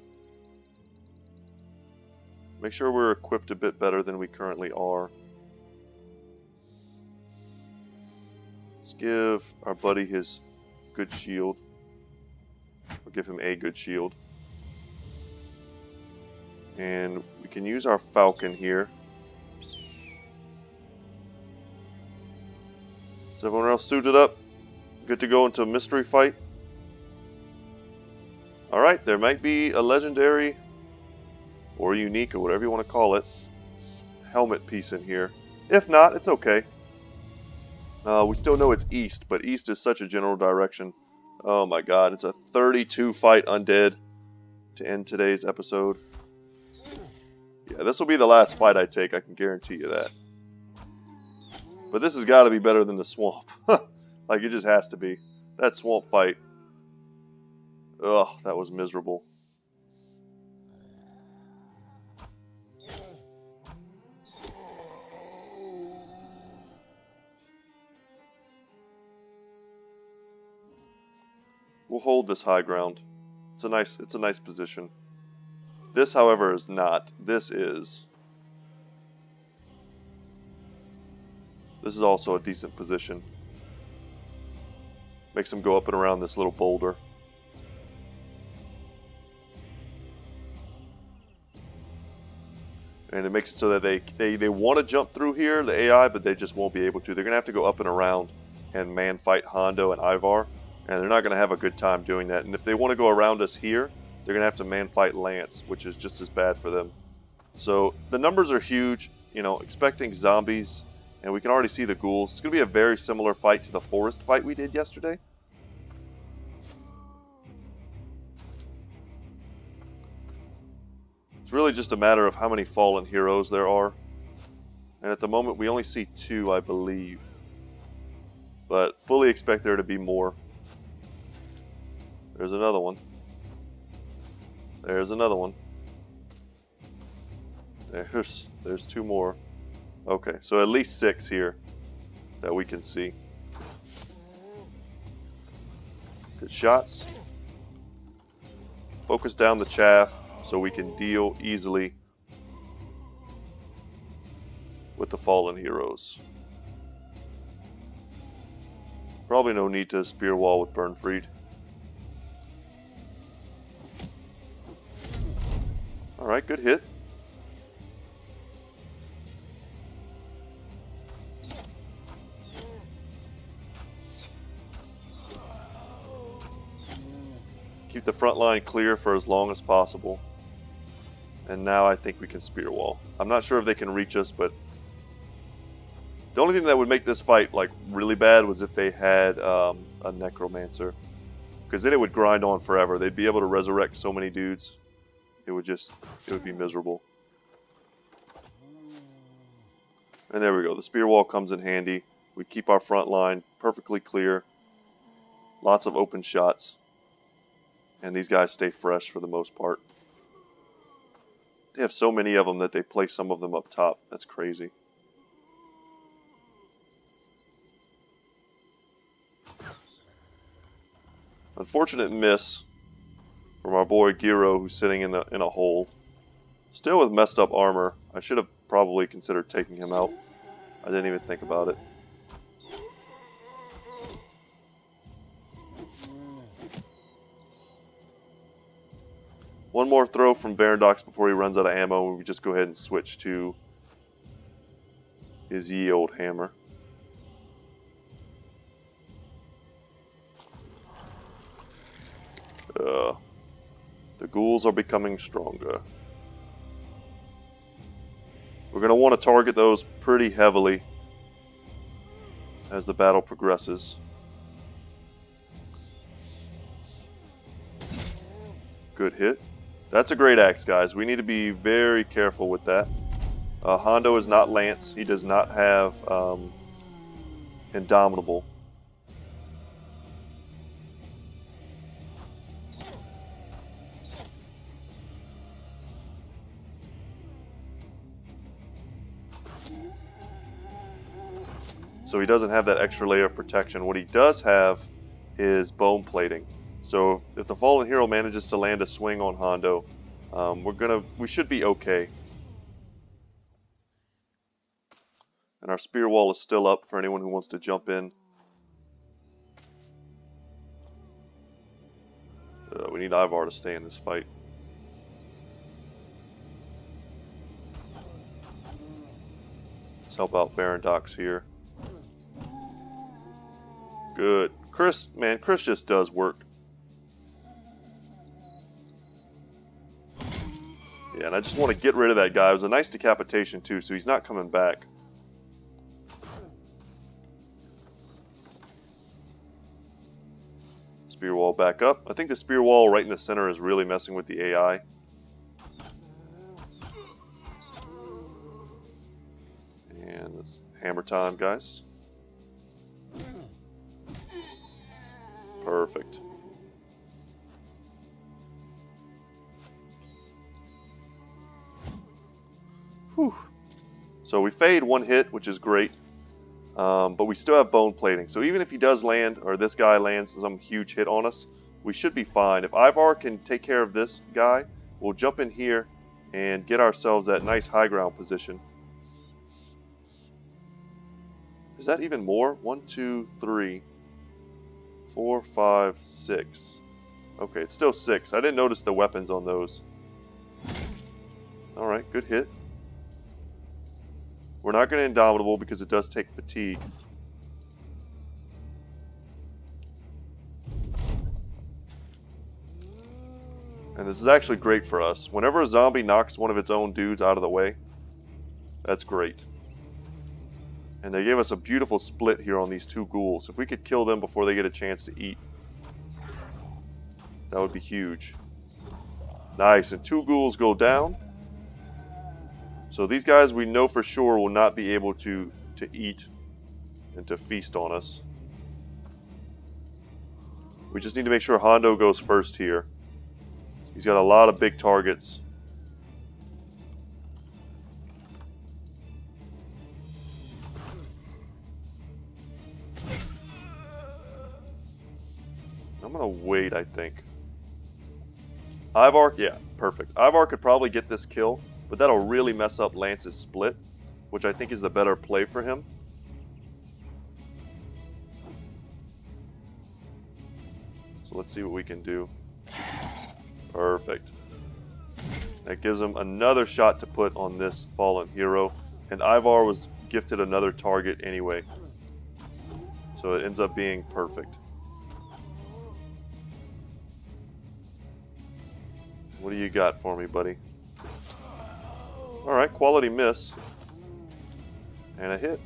Make sure we're equipped a bit better than we currently are. Let's give our buddy his good shield. Or give him a good shield. And we can use our falcon here. Is everyone else suited up? Good to go into a mystery fight? Alright, there might be a legendary or unique, or whatever you want to call it, helmet piece in here. If not, it's okay. We still know it's east, but east is such a general direction. Oh my god, it's a 32 fight undead to end today's episode. Yeah, this will be the last fight I take, I can guarantee you that. But this has got to be better than the swamp. Like, it just has to be. That swamp fight. Ugh, that was miserable. We'll hold this high ground. It's a nice position. This, however, is not. This is also a decent position. Makes them go up and around this little boulder. And it makes it so that they want to jump through here, the AI, but they just won't be able to. They're going to have to go up and around and man fight Hondo and Ivar. And they're not going to have a good time doing that. And if they want to go around us here, they're going to have to man fight Lance, which is just as bad for them. So the numbers are huge, you know, expecting zombies. And we can already see the ghouls. It's going to be a very similar fight to the forest fight we did yesterday. It's really just a matter of how many fallen heroes there are. And at the moment we only see 2, I believe. But fully expect there to be more. There's another one. There's another one. There's 2 more. Okay, so at least 6 here that we can see. Good shots. Focus down the chaff so we can deal easily with the fallen heroes. Probably no need to spear wall with Burnfried. Alright, good hit. Keep the front line clear for as long as possible. And now I think we can spear wall. I'm not sure if they can reach us, but the only thing that would make this fight like really bad was if they had a necromancer, because then it would grind on forever. They'd be able to resurrect so many dudes. It would be miserable. And there we go. The spear wall comes in handy. We keep our front line perfectly clear. Lots of open shots. And these guys stay fresh for the most part. They have so many of them that they place some of them up top. That's crazy. Unfortunate miss from our boy Giro, who's sitting in a hole. Still with messed up armor. I should have probably considered taking him out. I didn't even think about it. One more throw from Varandox before he runs out of ammo, and we just go ahead and switch to his ye old hammer. The ghouls are becoming stronger. We're going to want to target those pretty heavily as the battle progresses. Good hit. That's a great axe, guys. We need to be very careful with that. Hondo is not Lance. He does not have Indomitable. So he doesn't have that extra layer of protection. What he does have is bone plating. So if the fallen hero manages to land a swing on Hondo, we should be okay. And our spear wall is still up for anyone who wants to jump in. We need Ivar to stay in this fight. Let's help out Varandox here. Good. Chris just does work. Yeah, and I just want to get rid of that guy. It was a nice decapitation too, so he's not coming back. Spear wall back up. I think the spear wall right in the center is really messing with the AI. And this Hammer time, guys. Perfect. Whew. So we fade one hit, which is great. But we still have bone plating. So even if he does land, or this guy lands some huge hit on us, we should be fine. If Ivar can take care of this guy, we'll jump in here and get ourselves that nice high ground position. Is that even more? 1, 2, 3, 4, 5, 6. Okay, it's still 6. I didn't notice the weapons on those. Alright, good hit. We're not going to Indomitable because it does take fatigue. And this is actually great for us. Whenever a zombie knocks one of its own dudes out of the way, that's great. And they gave us a beautiful split here on these 2 ghouls. If we could kill them before they get a chance to eat, that would be huge. Nice, and 2 ghouls go down. So these guys we know for sure will not be able to eat and to feast on us. We just need to make sure Hondo goes first here. He's got a lot of big targets. I'm gonna wait, I think. Ivar, yeah, perfect. Ivar could probably get this kill, but that'll really mess up Lance's split, which I think is the better play for him. So let's see what we can do. Perfect. That gives him another shot to put on this fallen hero, and Ivar was gifted another target anyway. So it ends up being perfect. What do you got for me, buddy? Alright, quality miss. And a hit.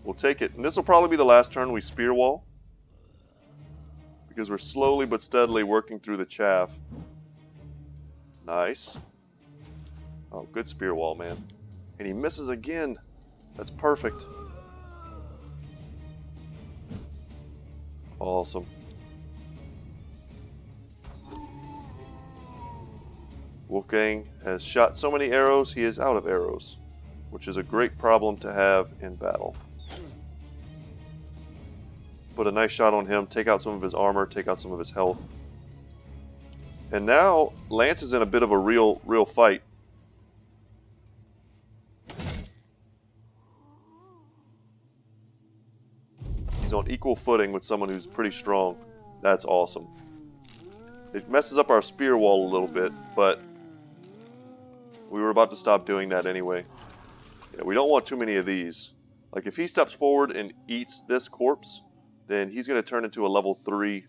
We'll take it. And this will probably be the last turn we spear wall, because we're slowly but steadily working through the chaff. Nice. Oh, good spear wall, man. And he misses again. That's perfect. Awesome. Wolfgang has shot so many arrows, he is out of arrows, which is a great problem to have in battle. Put a nice shot on him, take out some of his armor, take out some of his health. And now Lance is in a bit of a real fight. He's on equal footing with someone who's pretty strong. That's awesome. It messes up our spear wall a little bit, but we were about to stop doing that anyway. Yeah, we don't want too many of these. Like if he steps forward and eats this corpse, then he's going to turn into a level 3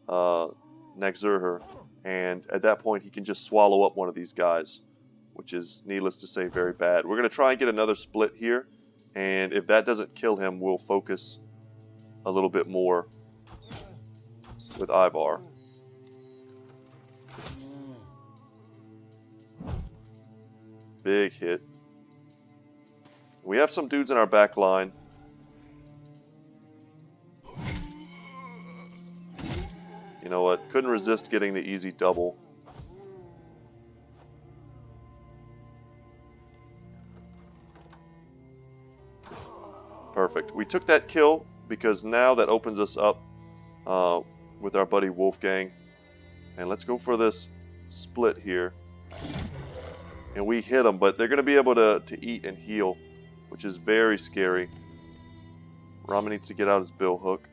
Nexurher. And at that point he can just swallow up one of these guys, which is, needless to say, very bad. We're going to try and get another split here, and if that doesn't kill him, we'll focus a little bit more with Ivar. Big hit. We have some dudes in our back line. You know what? Couldn't resist getting the easy double. Perfect. We took that kill because now that opens us up with our buddy Wolfgang. And let's go for this split here. And we hit them, but they're going to be able to eat and heal, which is very scary. Rama needs to get out his bill hook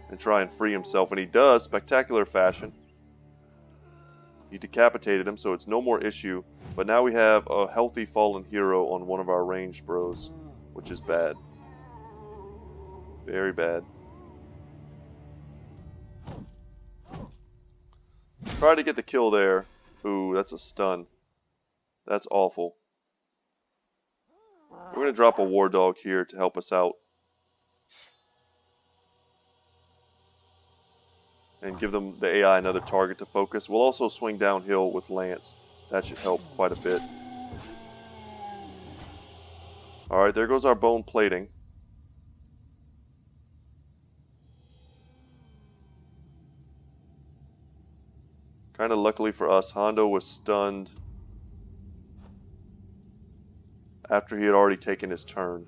and try and free himself, and he does, spectacular fashion. He decapitated him, so it's no more issue, but now we have a healthy fallen hero on one of our ranged bros, which is bad. Very bad. Try to get the kill there. Ooh, that's a stun. That's awful. We're going to drop a war dog here to help us out. And give them, the AI, another target to focus. We'll also swing downhill with Lance. That should help quite a bit. Alright, there goes our bone plating. Kind of luckily for us, Hondo was stunned after he had already taken his turn.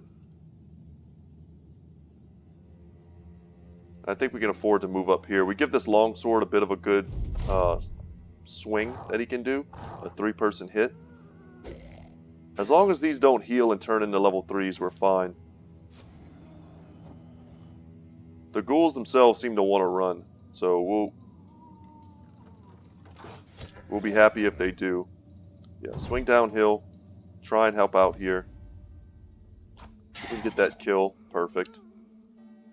I think we can afford to move up here. We give this longsword a bit of a good swing that he can do. A 3-person hit. As long as these don't heal and turn into level 3s, we're fine. The ghouls themselves seem to want to run, so we'll be happy if they do. Yeah, swing downhill. Try and help out here. We can get that kill. Perfect.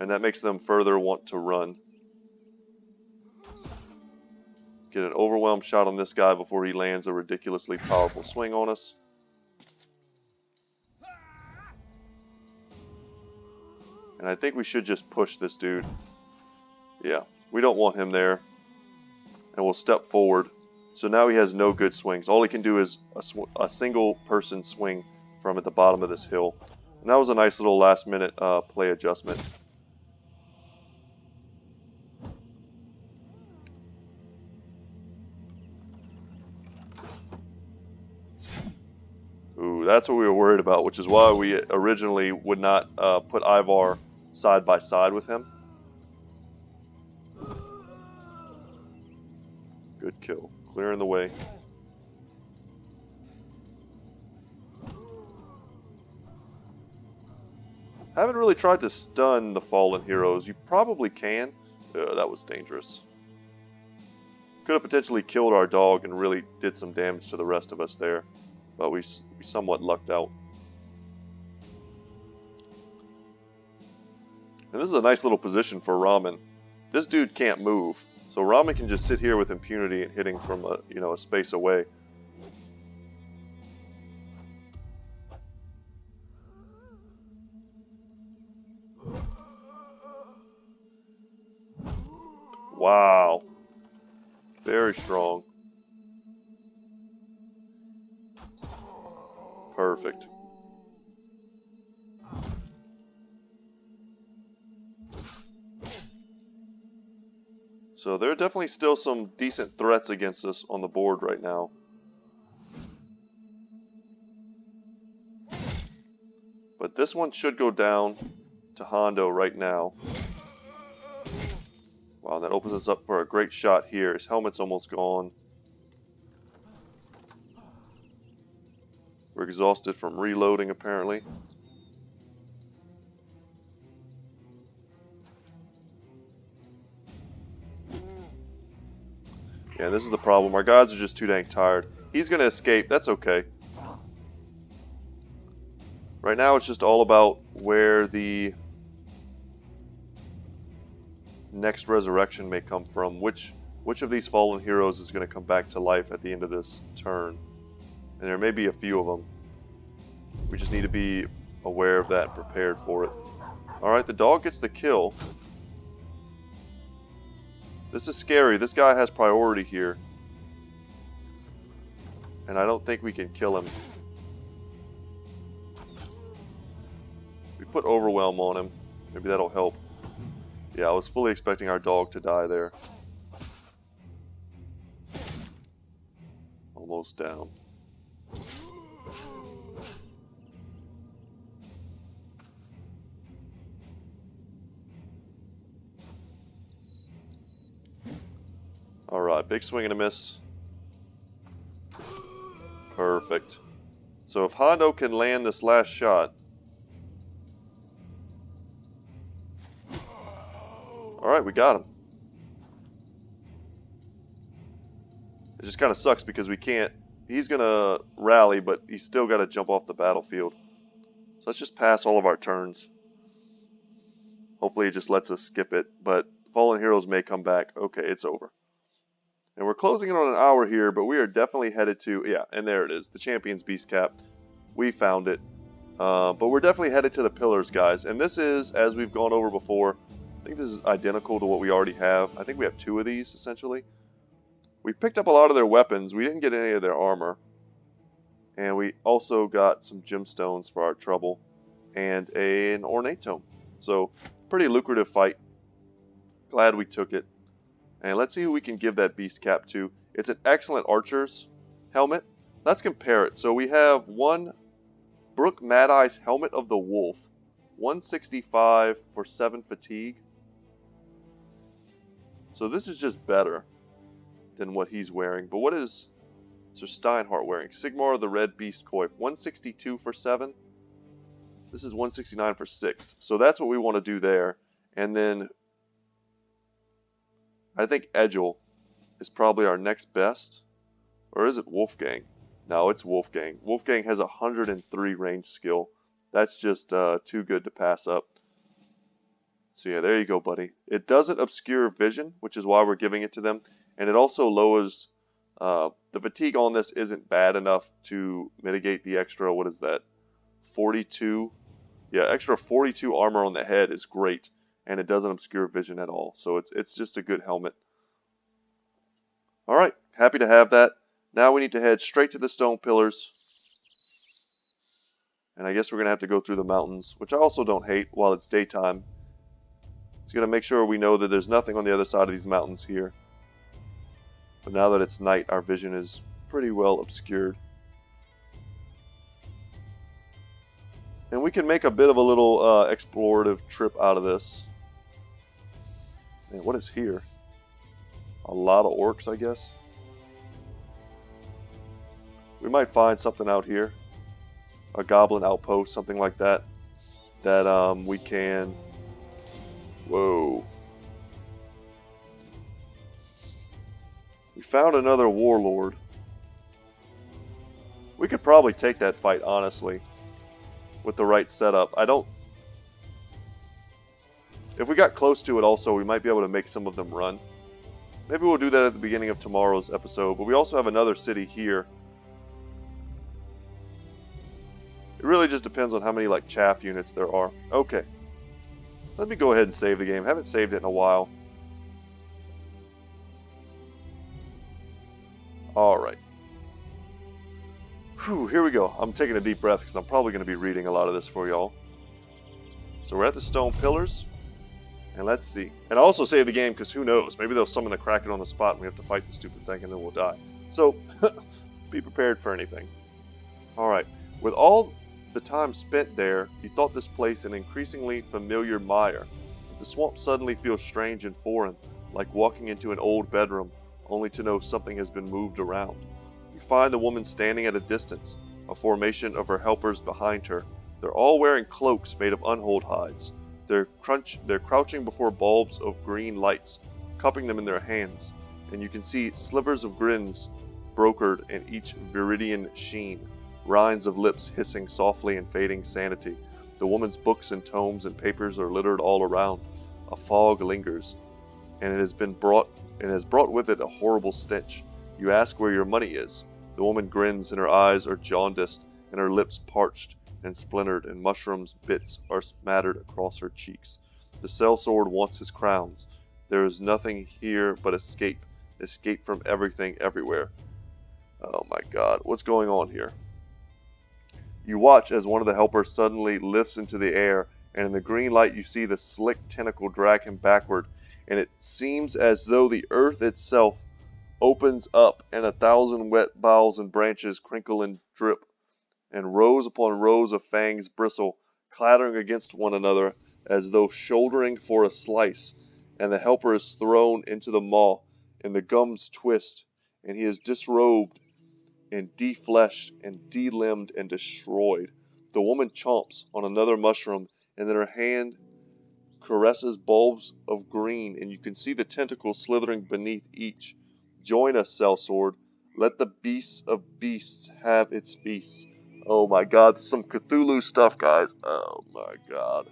And that makes them further want to run. Get an overwhelm shot on this guy before he lands a ridiculously powerful swing on us. And I think we should just push this dude. Yeah, we don't want him there. And we'll step forward. So now he has no good swings. All he can do is a single person swing from at the bottom of this hill. And that was a nice little last minute play adjustment. Ooh, that's what we were worried about, which is why we originally would not put Ivar side by side with him. Good kill. Clearing the way. Haven't really tried to stun the fallen heroes. You probably can. That was dangerous. Could have potentially killed our dog and really did some damage to the rest of us there. But we somewhat lucked out. And this is a nice little position for Ramen. This dude can't move. So Ramen can just sit here with impunity and hitting from a space away. Wow. Very strong. Perfect. So there are definitely still some decent threats against us on the board right now. But this one should go down to Hondo right now. Wow, that opens us up for a great shot here. His helmet's almost gone. We're exhausted from reloading, apparently. Yeah, this is the problem. Our guys are just too dang tired. He's going to escape. That's okay. Right now, it's just all about where the next resurrection may come from. Which of these fallen heroes is going to come back to life at the end of this turn? And there may be a few of them. We just need to be aware of that and prepared for it. Alright, the dog gets the kill. This is scary. This guy has priority here. And I don't think we can kill him. We put overwhelm on him. Maybe that'll help. Yeah, I was fully expecting our dog to die there. Almost down. Alright, big swing and a miss. Perfect. So if Hondo can land this last shot. Alright, we got him. It just kind of sucks because we can't. He's going to rally, but he's still got to jump off the battlefield. So let's just pass all of our turns. Hopefully it just lets us skip it, but fallen heroes may come back. Okay, it's over. And we're closing in on an hour here, but we are definitely headed to, yeah, and there it is, the Champion's Beast Cap. We found it. But we're definitely headed to the Pillars, guys. And this is, as we've gone over before, I think this is identical to what we already have. I think we have 2 of these, essentially. We picked up a lot of their weapons. We didn't get any of their armor. And we also got some gemstones for our trouble. and an ornate tome. So, pretty lucrative fight. Glad we took it. And let's see who we can give that beast cap to. It's an excellent archer's helmet. Let's compare it. So we have one Brook Mad Eye's Helmet of the Wolf. 165 for 7 fatigue. So this is just better than what he's wearing. But what is Sir Steinhardt wearing? Sigmar the Red Beast Coif. 162 for 7. This is 169 for 6. So that's what we want to do there. And then I think Edgel is probably our next best. Or is it Wolfgang? No, it's Wolfgang. Wolfgang has 103 range skill. That's just too good to pass up. So yeah, there you go, buddy. It doesn't obscure vision, which is why we're giving it to them. And it also lowers... the fatigue on this isn't bad enough to mitigate the extra, what is that? 42? Yeah, extra 42 armor on the head is great. And it doesn't obscure vision at all. So it's just a good helmet. Alright, happy to have that. Now we need to head straight to the stone pillars. And I guess we're going to have to go through the mountains, which I also don't hate while it's daytime. It's going to make sure we know that there's nothing on the other side of these mountains here. But now that it's night, our vision is pretty well obscured. And we can make a bit of a little explorative trip out of this. Man, what is here? A lot of orcs, I guess. We might find something out here. A goblin outpost, something like that. That we can... Whoa. We found another warlord. We could probably take that fight, honestly. With the right setup. I don't... If we got close to it also, we might be able to make some of them run. Maybe we'll do that at the beginning of tomorrow's episode. But we also have another city here. It really just depends on how many like chaff units there are. Okay. Let me go ahead and save the game. Haven't saved it in a while. Alright. Whew, here we go. I'm taking a deep breath because I'm probably going to be reading a lot of this for y'all. So we're at the stone pillars. And let's see. And I also save the game because who knows? Maybe they'll summon the Kraken on the spot and we have to fight the stupid thing and then we'll die. So, be prepared for anything. Alright. With all the time spent there, you thought this place an increasingly familiar mire. The swamp suddenly feels strange and foreign, like walking into an old bedroom, only to know something has been moved around. You find the woman standing at a distance, a formation of her helpers behind her. They're all wearing cloaks made of unhold hides. They're crouching before bulbs of green lights, cupping them in their hands, and you can see slivers of grins brokered in each viridian sheen. Rinds of lips hissing softly and fading sanity. The woman's books and tomes and papers are littered all around. A fog lingers, and it has brought with it a horrible stench. You ask where your money is. The woman grins, and her eyes are jaundiced, and her lips parched and splintered, and mushrooms bits are smattered across her cheeks. The sellsword wants his crowns. There is nothing here but escape. Escape from everything, everywhere. Oh my god, what's going on here? You watch as one of the helpers suddenly lifts into the air, and in the green light you see the slick tentacle drag him backward, and it seems as though the earth itself opens up, and 1,000 wet boughs and branches crinkle and drip, and rows upon rows of fangs bristle, clattering against one another as though shouldering for a slice, and the helper is thrown into the maw, and the gums twist, and he is disrobed and defleshed and delimbed and destroyed. The woman chomps on another mushroom, and then her hand caresses bulbs of green, and you can see the tentacles slithering beneath each. Join us, sellsword. Let the beasts of beasts have its feast. Oh my god, this is some Cthulhu stuff, guys. Oh my god.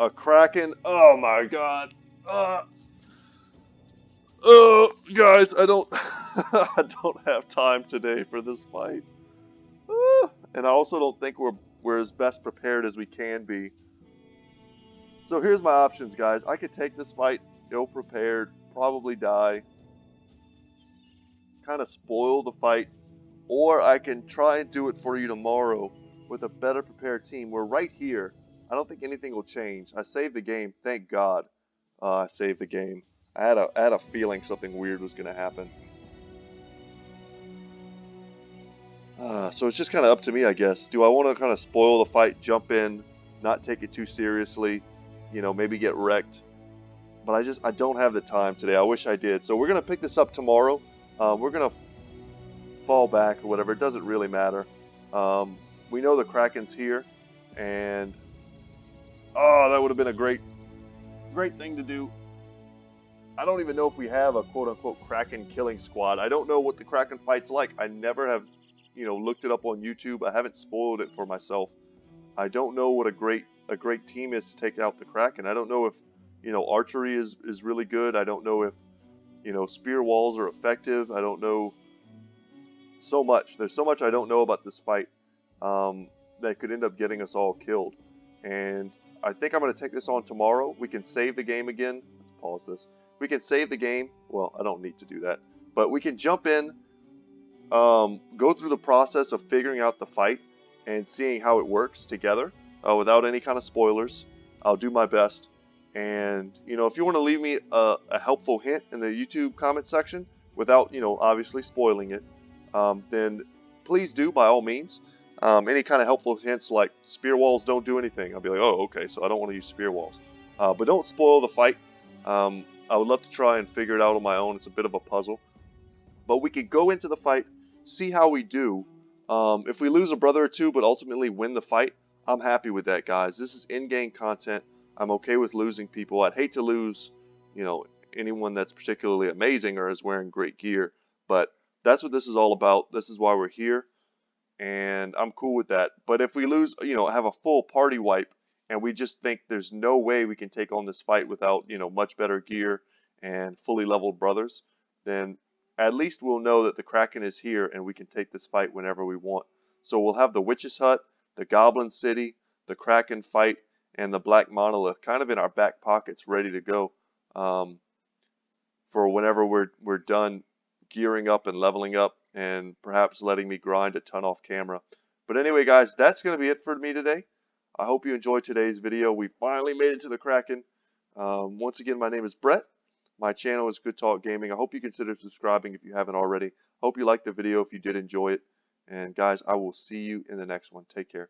A Kraken. Oh my god. Guys, I don't I don't have time today for this fight. And I also don't think we're as best prepared as we can be. So here's my options, guys. I could take this fight ill prepared, probably die, kind of spoil the fight, or I can try and do it for you tomorrow with a better prepared team. We're right here. I don't think anything will change. I saved the game. Thank God I saved the game. I had a feeling something weird was going to happen. So it's just kind of up to me, I guess. Do I want to kind of spoil the fight, jump in, not take it too seriously, you know, maybe get wrecked? But I don't have the time today. I wish I did. So we're going to pick this up tomorrow. We're going to fall back or whatever. It doesn't really matter. We know the Kraken's here, and oh, that would have been a great thing to do. I don't even know if we have a quote-unquote Kraken killing squad. I don't know what the Kraken fight's like. I never have, you know, looked it up on YouTube. I haven't spoiled it for myself. I don't know what a great team is to take out the Kraken. I don't know if, you know, archery is really good. I don't know if, you know, spear walls are effective. I don't know so much. There's so much I don't know about this fight that could end up getting us all killed. And I think I'm going to take this on tomorrow. We can save the game again. Let's pause this. We can save the game. Well, I don't need to do that. But we can jump in, go through the process of figuring out the fight and seeing how it works together without any kind of spoilers. I'll do my best. And, you know, if you want to leave me a helpful hint in the YouTube comment section without, you know, obviously spoiling it, then please do, by all means. Any kind of helpful hints like spear walls don't do anything, I'll be like, oh, okay, so I don't want to use spear walls. But don't spoil the fight. I would love to try and figure it out on my own. It's a bit of a puzzle. But we could go into the fight, see how we do. If we lose a brother or two, but ultimately win the fight, I'm happy with that, guys. This is in-game content. I'm okay with losing people. I'd hate to lose, you know, anyone that's particularly amazing or is wearing great gear. But that's what this is all about. This is why we're here. And I'm cool with that. But if we lose, you know, have a full party wipe, and we just think there's no way we can take on this fight without, you know, much better gear and fully leveled brothers, then at least we'll know that the Kraken is here and we can take this fight whenever we want. So we'll have the Witch's Hut, the Goblin City, the Kraken fight, and the Black Monolith kind of in our back pockets ready to go for whenever we're done gearing up and leveling up and perhaps letting me grind a ton off camera. But anyway, guys, that's going to be it for me today. I hope you enjoyed today's video. We finally made it to the Kraken. Once again, my name is Brett. My channel is Good Talk Gaming. I hope you consider subscribing if you haven't already. Hope you liked the video if you did enjoy it. And guys, I will see you in the next one. Take care.